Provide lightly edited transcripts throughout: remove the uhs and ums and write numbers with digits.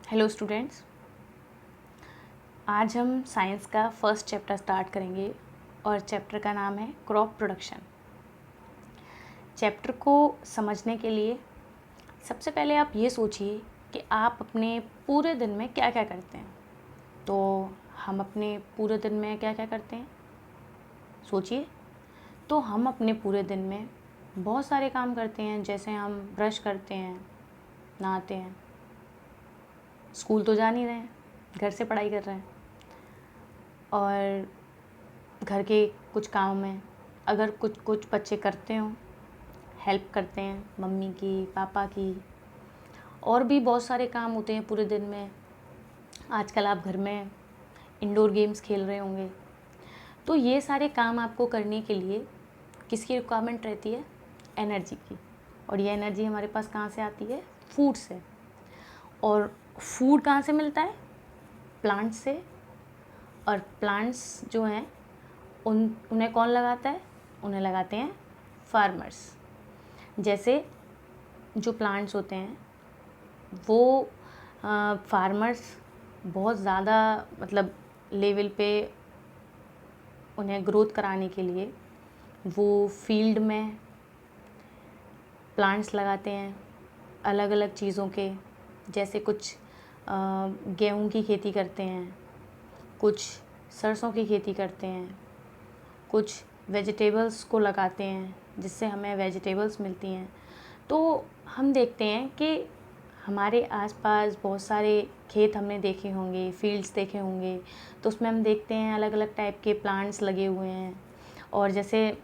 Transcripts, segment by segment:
Hello students, आज हम science का फर्स्ट चैप्टर स्टार्ट करेंगे और चैप्टर का नाम है क्रॉप प्रोडक्शन। चैप्टर को समझने के लिए सबसे पहले आप ये सोचिए कि आप अपने पूरे दिन में क्या क्या करते हैं। तो हम अपने पूरे दिन में क्या क्या करते हैं सोचिए। तो हम अपने पूरे दिन में बहुत सारे काम करते हैं, जैसे हम ब्रश करते हैं, नहाते हैं, स्कूल तो जा नहीं रहे हैं, घर से पढ़ाई कर रहे हैं, और घर के कुछ काम में अगर कुछ कुछ बच्चे करते हों, हेल्प करते हैं मम्मी की, पापा की। और भी बहुत सारे काम होते हैं पूरे दिन में। आजकल आप घर में इंडोर गेम्स खेल रहे होंगे। तो ये सारे काम आपको करने के लिए किसकी रिक्वायरमेंट रहती है? एनर्जी की। और ये एनर्जी हमारे पास कहाँ से आती है? फूड से। और फूड कहाँ से मिलता है? प्लांट्स से। और प्लांट्स जो हैं उन्हें कौन लगाता है? उन्हें लगाते हैं फार्मर्स। जैसे जो प्लांट्स होते हैं वो फार्मर्स बहुत ज़्यादा लेवल पे उन्हें ग्रोथ कराने के लिए वो फील्ड में प्लांट्स लगाते हैं अलग अलग चीज़ों के। जैसे कुछ गेहूं की खेती करते हैं, कुछ सरसों की खेती करते हैं, कुछ वेजिटेबल्स को लगाते हैं जिससे हमें वेजिटेबल्स मिलती हैं। तो हम देखते हैं कि हमारे आसपास बहुत सारे खेत हमने देखे होंगे, फील्ड्स देखे होंगे। तो उसमें हम देखते हैं अलग अलग टाइप के प्लांट्स लगे हुए हैं। और जैसे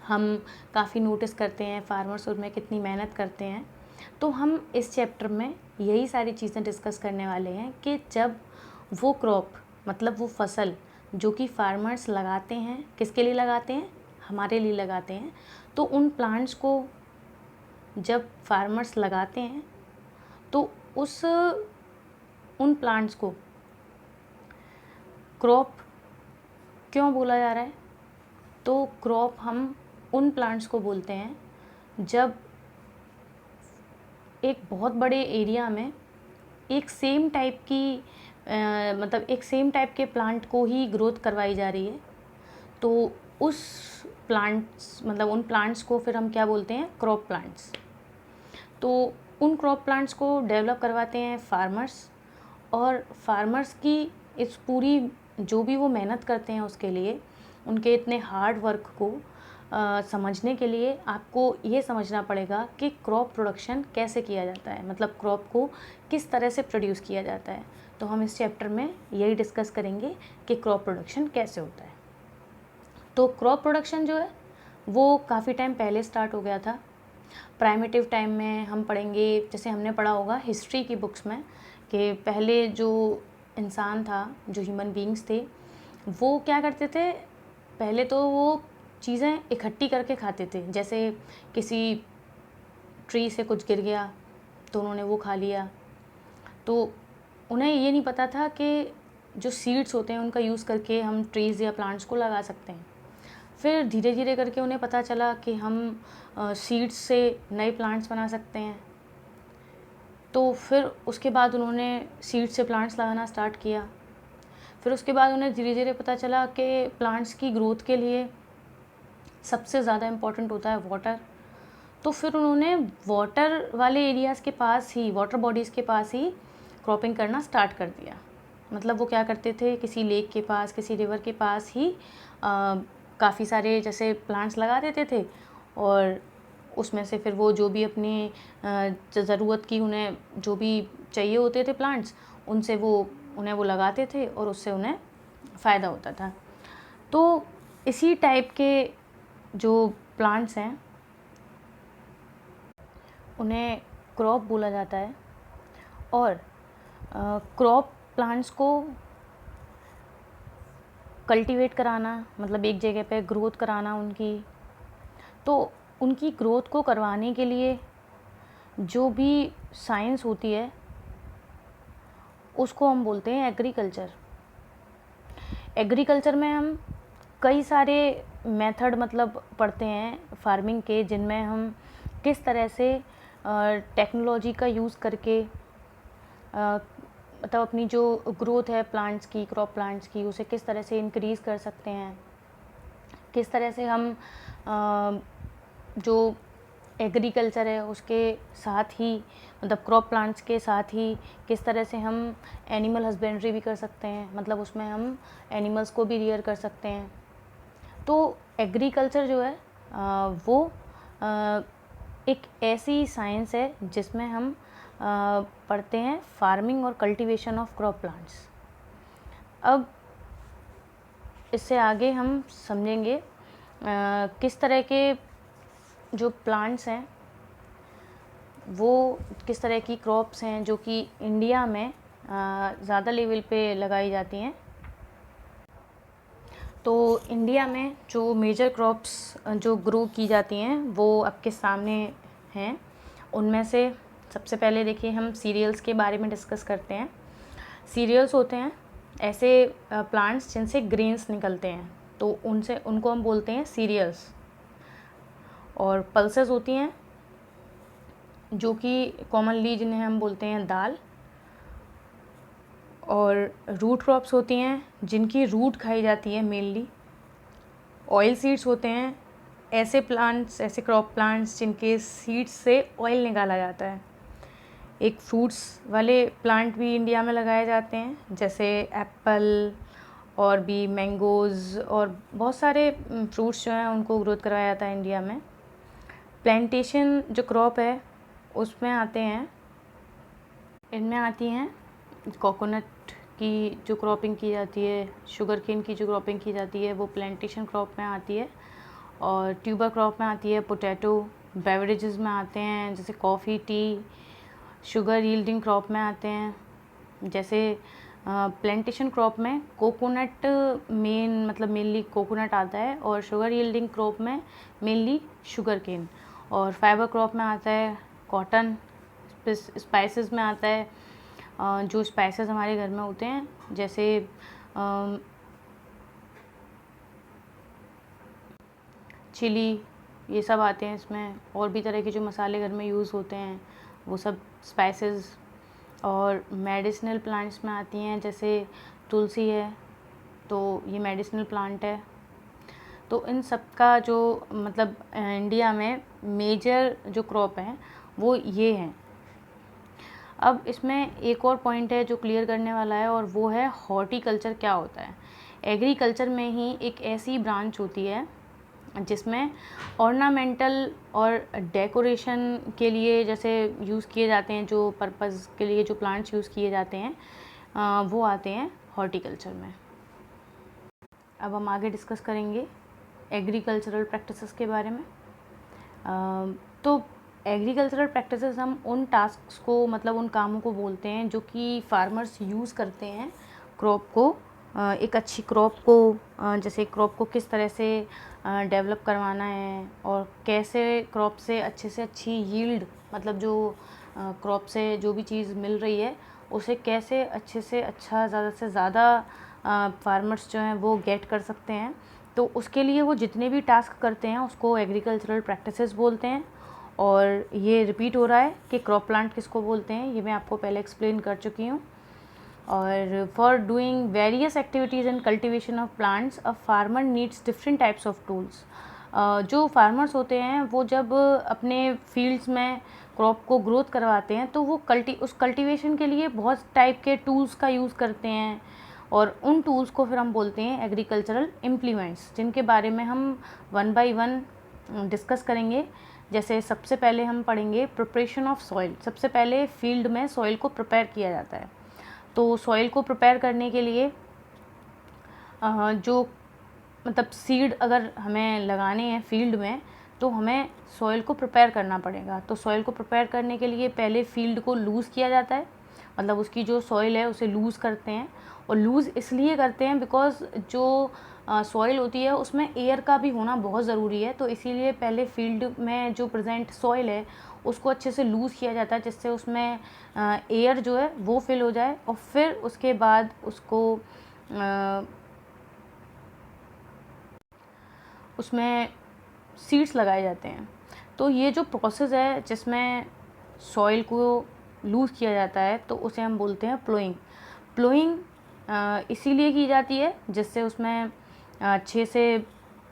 हम काफ़ी नोटिस करते हैं फार्मर्स उसमें कितनी मेहनत करते हैं। तो हम इस चैप्टर में यही सारी चीज़ें डिस्कस करने वाले हैं कि जब वो क्रॉप वो फसल जो कि फार्मर्स लगाते हैं, किसके लिए लगाते हैं? हमारे लिए लगाते हैं। तो उन प्लांट्स को जब फार्मर्स लगाते हैं तो उन प्लांट्स को क्रॉप क्यों बोला जा रहा है? तो क्रॉप हम उन प्लांट्स को बोलते हैं जब एक बहुत बड़े एरिया में एक सेम टाइप की एक सेम टाइप के प्लांट को ही ग्रोथ करवाई जा रही है। तो उस प्लांट्स उन प्लांट्स को फिर हम क्या बोलते हैं? Crop plants. तो उन क्रॉप प्लांट्स को डेवलप करवाते हैं फार्मर्स। और फार्मर्स की इस पूरी जो भी वो मेहनत करते हैं उसके लिए, उनके इतने हार्ड वर्क को समझने के लिए आपको ये समझना पड़ेगा कि क्रॉप प्रोडक्शन कैसे किया जाता है, क्रॉप को किस तरह से प्रोड्यूस किया जाता है। तो हम इस चैप्टर में यही डिस्कस करेंगे कि क्रॉप प्रोडक्शन कैसे होता है। तो क्रॉप प्रोडक्शन जो है वो काफ़ी टाइम पहले स्टार्ट हो गया था। प्राइमेटिव टाइम में हम पढ़ेंगे, जैसे हमने पढ़ा होगा हिस्ट्री की बुक्स में, कि पहले जो इंसान था, जो ह्यूमन बींग्स थे, वो क्या करते थे? पहले तो वो चीज़ें इकट्ठी करके खाते थे। जैसे किसी ट्री से कुछ गिर गया तो उन्होंने वो खा लिया। तो उन्हें ये नहीं पता था कि जो सीड्स होते हैं उनका यूज़ करके हम ट्रीज़ या प्लांट्स को लगा सकते हैं। फिर धीरे धीरे करके उन्हें पता चला कि हम सीड्स से नए प्लांट्स बना सकते हैं। तो फिर उसके बाद उन्होंने सीड्स से प्लांट्स लगाना स्टार्ट किया। फिर उसके बाद उन्हें धीरे धीरे पता चला कि प्लांट्स की ग्रोथ के लिए सबसे ज़्यादा इम्पॉर्टेंट होता है वाटर। तो फिर उन्होंने वाटर वाले एरियाज़ के पास ही, वाटर बॉडीज़ के पास ही क्रॉपिंग करना स्टार्ट कर दिया। वो क्या करते थे? किसी लेक के पास, किसी रिवर के पास ही काफ़ी सारे जैसे प्लांट्स लगा देते थे। और उसमें से फिर वो जो भी अपनी ज़रूरत की, उन्हें जो भी चाहिए होते थे प्लांट्स, उनसे उन्हें वो लगाते थे और उससे उन्हें फ़ायदा होता था। तो इसी टाइप के जो प्लांट्स हैं उन्हें क्रॉप बोला जाता है। और क्रॉप प्लांट्स को कल्टीवेट कराना, एक जगह पे ग्रोथ कराना उनकी। तो उनकी ग्रोथ को करवाने के लिए जो भी साइंस होती है उसको हम बोलते हैं एग्रीकल्चर। एग्रीकल्चर में हम कई सारे मेथड पढ़ते हैं फार्मिंग के, जिनमें हम किस तरह से टेक्नोलॉजी का यूज़ करके मतलब अपनी जो ग्रोथ है प्लांट्स की, क्रॉप प्लांट्स की, उसे किस तरह से इंक्रीज़ कर सकते हैं, किस तरह से हम जो एग्रीकल्चर है उसके साथ ही, मतलब क्रॉप प्लांट्स के साथ ही किस तरह से हम एनिमल हस्बेंड्री भी कर सकते हैं, मतलब उसमें हम एनिमल्स को भी रियर कर सकते हैं। तो एग्रीकल्चर जो है वो एक ऐसी साइंस है जिसमें हम पढ़ते हैं फार्मिंग और कल्टीवेशन ऑफ क्रॉप प्लांट्स। अब इससे आगे हम समझेंगे किस तरह के जो प्लांट्स हैं वो किस तरह की क्रॉप्स हैं जो कि इंडिया में ज़्यादा लेवल पे लगाई जाती हैं। तो इंडिया में जो मेजर क्रॉप्स जो ग्रो की जाती हैं वो आपके सामने हैं। उनमें से सबसे पहले देखिए हम सीरियल्स के बारे में डिस्कस करते हैं। सीरियल्स होते हैं ऐसे प्लांट्स जिनसे ग्रेन्स निकलते हैं, तो उनको हम बोलते हैं सीरियल्स। और पल्सेस होती हैं जो कि कॉमनली जिन्हें हम बोलते हैं दाल। और रूट क्रॉप्स होती हैं जिनकी रूट खाई जाती है मेनली। ऑयल सीड्स होते हैं ऐसे प्लांट्स, ऐसे क्रॉप प्लांट्स जिनके सीड्स से ऑयल निकाला जाता है। एक फ्रूट्स वाले प्लांट भी इंडिया में लगाए जाते हैं, जैसे एप्पल और भी मैंगोज़ और बहुत सारे फ्रूट्स जो हैं उनको ग्रोथ करवाया जाता है इंडिया में। प्लांटेशन जो क्रॉप है उसमें आते हैं, इनमें आती हैं कोकोनट की जो क्रॉपिंग की जाती है, शुगर केन की जो क्रॉपिंग की जाती है वो प्लांटेशन क्रॉप में आती है। और ट्यूबर क्रॉप में आती है पोटैटो। बेवरेजेस में आते हैं जैसे coffee, T. Sugar yielding crop में आते हैं जैसे प्लांटेशन क्रॉप में कोकोनट मतलब मेनली कोकोनट आता है, और शुगर यील्डिंग क्रॉप में मेनली शुगर केन। और फाइबर क्रॉप में आता है कॉटन। स्पाइसेस में आता है जो स्पाइसेस हमारे घर में होते हैं, जैसे चिली, ये सब आते हैं इसमें। और भी तरह के जो मसाले घर में यूज़ होते हैं वो सब स्पाइसेस। और मेडिसिनल प्लांट्स में आती हैं जैसे तुलसी है, तो ये मेडिसिनल प्लांट है। तो इन सब का जो मतलब इंडिया में मेजर जो क्रॉप हैं वो ये हैं। अब इसमें एक और पॉइंट है जो क्लियर करने वाला है, और वो है हॉर्टिकल्चर क्या होता है। एग्रीकल्चर में ही एक ऐसी ब्रांच होती है जिसमें ऑर्नामेंटल और डेकोरेशन के लिए जैसे यूज़ किए जाते हैं, जो पर्पज़ के लिए जो प्लांट्स यूज़ किए जाते हैं वो आते हैं हॉर्टिकल्चर में। अब हम आगे डिस्कस करेंगे एग्रीकल्चरल प्रैक्टिसेस के बारे में। तो एग्रीकल्चरल प्रैक्टिसेस हम उन टास्क्स को, मतलब उन कामों को बोलते हैं जो कि फार्मर्स यूज़ करते हैं क्रॉप को, एक अच्छी क्रॉप को, जैसे क्रॉप को किस तरह से डेवलप करवाना है और कैसे क्रॉप से अच्छी यील्ड, मतलब जो क्रॉप से जो भी चीज़ मिल रही है उसे कैसे अच्छे से अच्छा, ज़्यादा से ज़्यादा फार्मर्स जो हैं वो गेट कर सकते हैं। तो उसके लिए वो जितने भी टास्क करते हैं उसको एग्रीकल्चरल प्रैक्टिसेस बोलते हैं। और ये रिपीट हो रहा है कि क्रॉप प्लांट किसको बोलते हैं, ये मैं आपको पहले एक्सप्लेन कर चुकी हूँ। और for doing various activities in cultivation of plants a farmer needs different types of tools. जो फार्मर्स होते हैं वो जब अपने फील्ड्स में क्रॉप को ग्रोथ करवाते हैं तो वो उस कल्टीवेशन के लिए बहुत टाइप के टूल्स का यूज़ करते हैं, और उन टूल्स को फिर हम बोलते हैं एग्रीकल्चरल इम्प्लीमेंट्स, जिनके बारे में हम वन बाय वन डिस्कस करेंगे। जैसे सबसे पहले हम पढ़ेंगे प्रिपरेशन ऑफ सॉइल। सबसे पहले फील्ड में सॉइल को प्रिपेयर किया जाता है। तो सॉइल को प्रिपेयर करने के लिए जो मतलब सीड अगर हमें लगाने हैं फील्ड में तो हमें सॉइल को प्रिपेयर करना पड़ेगा। तो सॉइल को प्रिपेयर करने के लिए पहले फील्ड को लूज़ किया जाता है, मतलब उसकी जो सॉइल है उसे लूज़ करते हैं। और लूज़ इसलिए करते हैं बिकॉज़ जो सॉइल होती है उसमें एयर का भी होना बहुत ज़रूरी है। तो इसीलिए पहले फील्ड में जो प्रेजेंट सॉइल है उसको अच्छे से लूज़ किया जाता है, जिससे उसमें एयर जो है वो फिल हो जाए, और फिर उसके बाद उसमें सीड्स लगाए जाते हैं। तो ये जो प्रोसेस है जिसमें सॉइल को लूज़ किया जाता है तो उसे हम बोलते हैं प्लोइंग। प्लोइंग इसीलिए की जाती है जिससे उसमें अच्छे से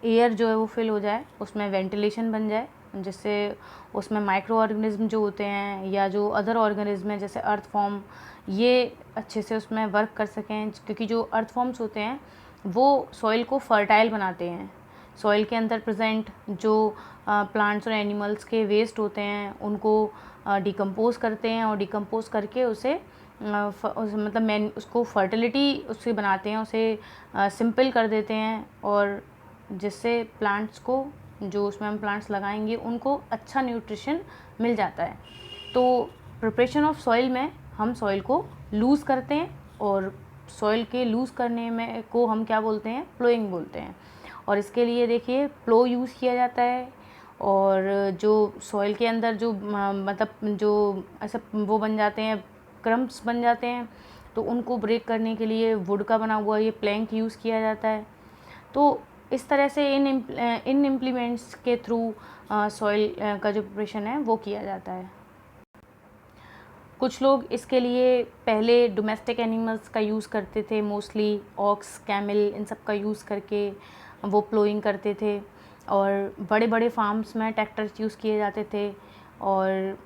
एयर जो है वो फिल हो जाए, उसमें वेंटिलेशन बन जाए, जिससे उसमें माइक्रो ऑर्गेनिज्म जो होते हैं या जो अदर ऑर्गेनिज्म हैं जैसे अर्थ फॉर्म, ये अच्छे से उसमें वर्क कर सकें। क्योंकि जो अर्थ फॉर्म्स होते हैं वो सॉइल को फर्टाइल बनाते हैं। सॉइल के अंदर प्रेजेंट जो प्लांट्स और एनिमल्स के वेस्ट होते हैं उनको डिकम्पोज करते हैं और डिकम्पोज करके उसे मतलब उसको फर्टिलिटी उससे बनाते हैं, उसे सिंपल कर देते हैं, और जिससे प्लांट्स को, जो उसमें हम प्लांट्स लगाएंगे उनको अच्छा न्यूट्रिशन मिल जाता है। तो प्रिपरेशन ऑफ सॉइल में हम सॉइल को लूज़ करते हैं, और सॉइल के लूज़ करने में को हम क्या बोलते हैं, प्लोइंग बोलते हैं। और इसके लिए देखिए प्लो यूज़ किया जाता है, और जो सॉइल के अंदर जो मतलब जो ऐसा वो बन जाते हैं, क्रम्प्स बन जाते हैं, तो उनको ब्रेक करने के लिए वुड का बना हुआ ये प्लैंक यूज़ किया जाता है। तो इस तरह से इन इम्प्लीमेंट्स के थ्रू सॉइल का जो प्रिपरेशन है वो किया जाता है। कुछ लोग इसके लिए पहले डोमेस्टिक एनिमल्स का यूज़ करते थे, मोस्टली ऑक्स, कैमल, इन सब का यूज़ करके वो प्लोइंग करते थे, और बड़े बड़े फार्म्स में ट्रैक्टर्स यूज़ किए जाते थे। और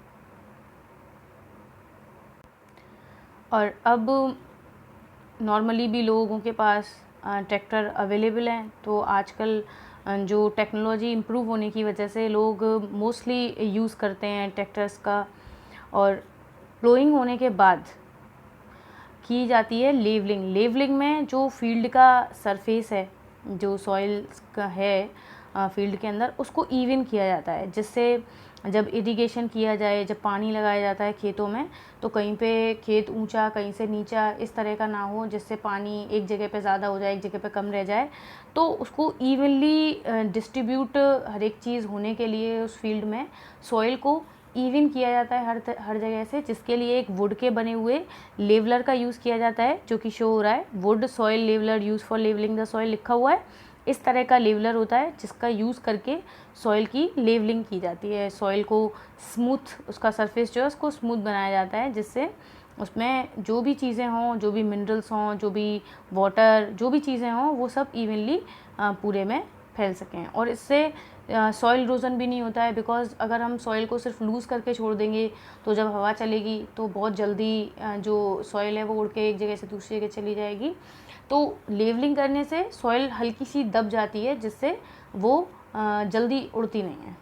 अब नॉर्मली भी लोगों के पास ट्रैक्टर अवेलेबल हैं, तो आजकल जो टेक्नोलॉजी इम्प्रूव होने की वजह से लोग मोस्टली यूज़ करते हैं ट्रैक्टर्स का। और प्लोइंग होने के बाद की जाती है लेवलिंग। लेवलिंग में जो फील्ड का सरफेस है, जो सॉइल का है फील्ड के अंदर, उसको इवन किया जाता है, जिससे जब इरिगेशन किया जाए, जब पानी लगाया जाता है खेतों में, तो कहीं पे खेत ऊंचा, कहीं से नीचा, इस तरह का ना हो जिससे पानी एक जगह पे ज़्यादा हो जाए, एक जगह पे कम रह जाए। तो उसको इवनली डिस्ट्रीब्यूट हर एक चीज़ होने के लिए उस फील्ड में सॉइल को इवन किया जाता है हर जगह से, जिसके लिए एक वुड के बने हुए लेवलर का यूज़ किया जाता है, जो कि शो हो रहा है, wood soil leveller use for levelling the soil लिखा हुआ है। इस तरह का लेवलर होता है जिसका यूज़ करके सॉइल की लेवलिंग की जाती है। सॉइल को स्मूथ, उसका सरफेस जो है उसको स्मूथ बनाया जाता है, जिससे उसमें जो भी चीज़ें हों, जो भी मिनरल्स हों, जो भी वाटर, जो भी चीज़ें हों, वो सब इवनली पूरे में फैल सकें। और इससे सॉइल इरोजन भी नहीं होता है, बिकॉज अगर हम सॉइल को सिर्फ लूज़ करके छोड़ देंगे तो जब हवा चलेगी तो बहुत जल्दी जो सॉइल है वो उड़ के एक जगह से दूसरी जगह चली जाएगी। तो लेवलिंग करने से सॉइल हल्की सी दब जाती है, जिससे वो जल्दी उड़ती नहीं है।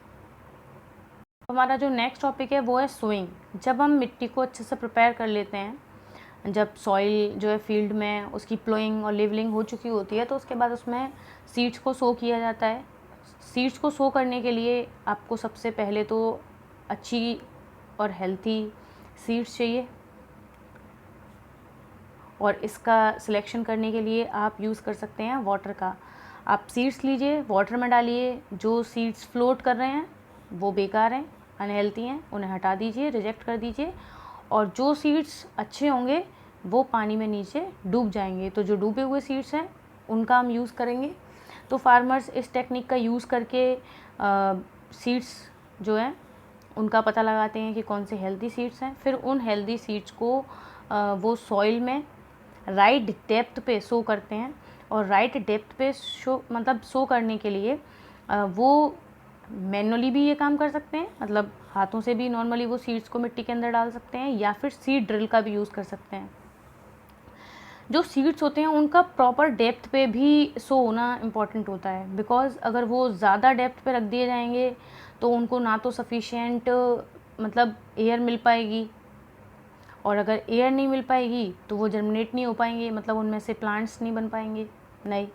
हमारा जो नेक्स्ट टॉपिक है वो है सोइंग। जब हम मिट्टी को अच्छे से प्रिपेयर कर लेते हैं, जब सॉइल जो है फील्ड में उसकी प्लोइंग और लेवलिंग हो चुकी होती है, तो उसके बाद उसमें सीड्स को सो किया जाता है। सीड्स को सो करने के लिए आपको सबसे पहले तो अच्छी और हेल्थी सीड्स चाहिए, और इसका सिलेक्शन करने के लिए आप यूज़ कर सकते हैं वाटर का। आप सीड्स लीजिए, वाटर में डालिए, जो सीड्स फ्लोट कर रहे हैं वो बेकार हैं, अनहेल्थी हैं, उन्हें हटा दीजिए, रिजेक्ट कर दीजिए, और जो सीड्स अच्छे होंगे वो पानी में नीचे डूब जाएंगे। तो जो डूबे हुए सीड्स हैं उनका हम यूज़ करेंगे। तो फार्मर्स इस टेक्निक का यूज़ करके सीड्स जो हैं उनका पता लगाते हैं कि कौन से हेल्दी सीड्स हैं। फिर उन हेल्दी सीड्स को वो सॉइल में राइट डेप्थ पे सो करते हैं, और राइट डेप्थ पे सो करने के लिए वो मैनुअली भी ये काम कर सकते हैं, मतलब हाथों से भी नॉर्मली वो सीड्स को मिट्टी के अंदर डाल सकते हैं, या फिर सीड ड्रिल का भी यूज़ कर सकते हैं। जो सीड्स होते हैं उनका प्रॉपर डेप्थ पे भी सो होना इम्पॉर्टेंट होता है, बिकॉज़ अगर वो ज़्यादा डेप्थ पे रख दिए जाएंगे तो उनको ना तो सफिशिएंट मतलब एयर मिल पाएगी, और अगर एयर नहीं मिल पाएगी तो वो जर्मिनेट नहीं हो पाएंगे, मतलब उनमें से प्लांट्स नहीं बन पाएंगे नहीं।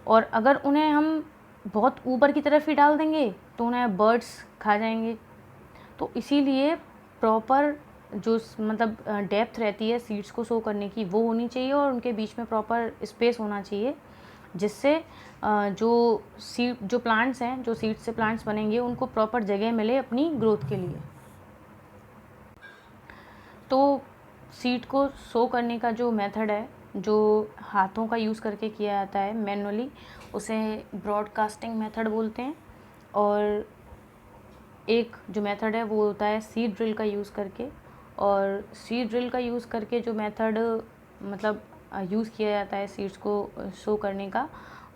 और अगर उन्हें हम बहुत ऊपर की तरफ ही डाल देंगे तो उन्हें बर्ड्स खा जाएंगे। तो इसीलिए प्रॉपर जो मतलब डेप्थ रहती है सीड्स को सो करने की वो होनी चाहिए, और उनके बीच में प्रॉपर स्पेस होना चाहिए, जिससे जो प्लांट्स हैं, जो सीड्स से प्लांट्स बनेंगे, उनको प्रॉपर जगह मिले अपनी ग्रोथ के लिए। तो सीड को सो करने का जो मेथड है, जो हाथों का यूज़ करके किया जाता है मैनुअली, उसे ब्रॉडकास्टिंग मेथड बोलते हैं। और एक जो मेथड है वो होता है सीड ड्रिल का यूज़ करके, और सीड ड्रिल का यूज़ करके जो मेथड मतलब यूज़ किया जाता है सीड्स को शो करने का,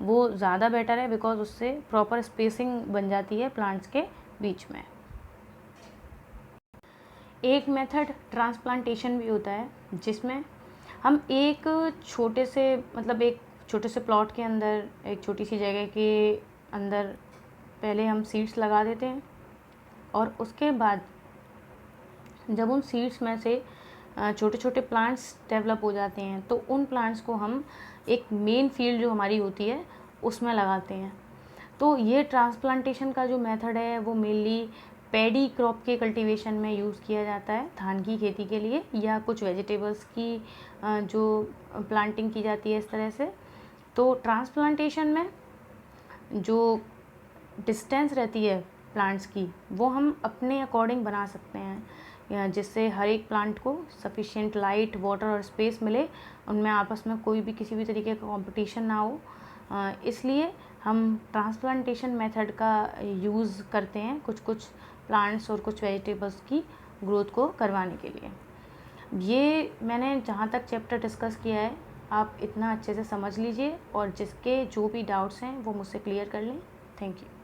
वो ज़्यादा बेटर है, बिकॉज उससे प्रॉपर स्पेसिंग बन जाती है प्लांट्स के बीच में। एक मेथड ट्रांसप्लांटेशन भी होता है, जिसमें हम एक छोटे से प्लॉट के अंदर, एक छोटी सी जगह के अंदर पहले हम सीड्स लगा देते हैं, और उसके बाद जब उन सीड्स में से छोटे छोटे प्लांट्स डेवलप हो जाते हैं, तो उन प्लांट्स को हम एक मेन फील्ड जो हमारी होती है उसमें लगाते हैं। तो ये ट्रांसप्लांटेशन का जो मेथड है वो मेनली पैडी क्रॉप के कल्टीवेशन में यूज़ किया जाता है, धान की खेती के लिए, या कुछ वेजिटेबल्स की जो प्लांटिंग की जाती है इस तरह से। तो ट्रांसप्लांटेशन में जो डिस्टेंस रहती है प्लांट्स की, वो हम अपने अकॉर्डिंग बना सकते हैं, जिससे हर एक प्लांट को सफिशिएंट लाइट, वाटर और स्पेस मिले, उनमें आपस में कोई भी किसी भी तरीके का कंपटीशन ना हो। इसलिए हम ट्रांसप्लांटेशन मेथड का यूज़ करते हैं कुछ कुछ प्लांट्स और कुछ वेजिटेबल्स की ग्रोथ को करवाने के लिए। ये मैंने जहाँ तक चैप्टर डिस्कस किया है, आप इतना अच्छे से समझ लीजिए, और जिसके जो भी डाउट्स हैं वो मुझसे क्लियर कर लें। Thank you.